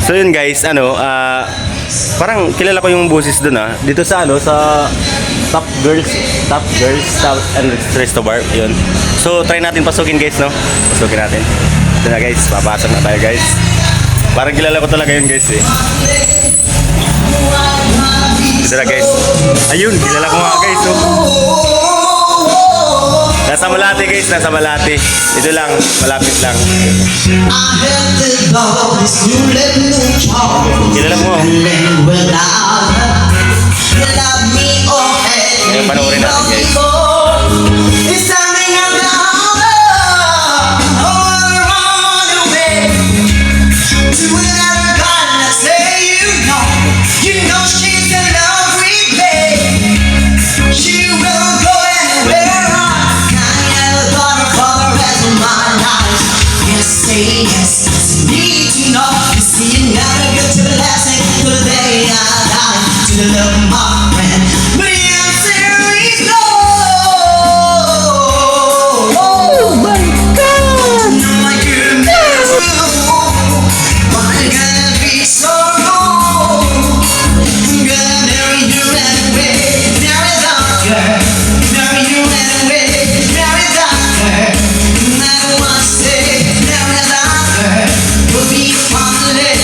So yun guys, parang kilala ko yung boses dun dito sa sa Top Girls and Resto Bar, yun. So try natin pasukin guys, no? Pasukin natin. Ito na guys, papasok na tayo guys. Parang kilala ko talaga yun guys eh. Ito na guys. Ayun, kilala ko nga guys, no? Nasa Malate guys, nasa Malate. Ito lang, malapit lang. Kilala mo. Ngayon, panoorin natin guys. Yes, need to know. You see, you gotta get to the last thing, to the day I die, to the love of my friend. But the answer is no. Oh my God! No, I couldn't do. Why you gotta be so wrong? I'm gonna marry you anyway. Marry that girl. Marry you anyway. Marry that girl. No matter what I say. We'll be family.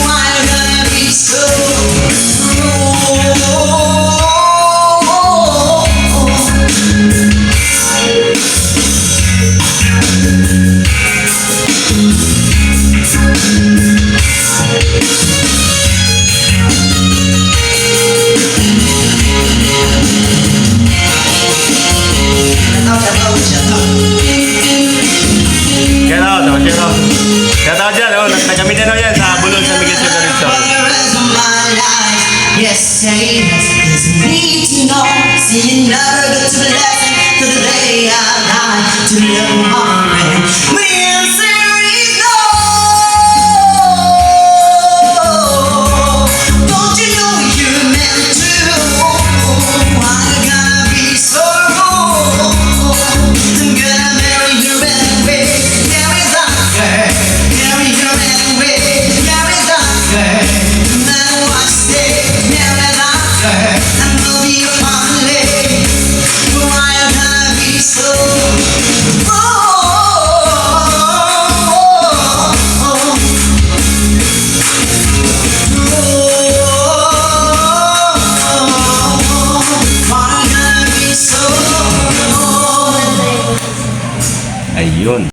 Why you gonna be so Kata dyan, nagkaminan yan sa Bulon sa Miguel Severin. Yes, say yes, there's a need to know. See, you never get to the lesson, to the day I die, to live my man. But the answer is no. Don't you know you're meant to? Why you gotta be so wrong? I'm gonna marry you anyway. Marry that girl. Marry you anyway. Marry that girl. No matter what I say. Marry that girl. And we'll be a family. Why you gotta be so Ayun.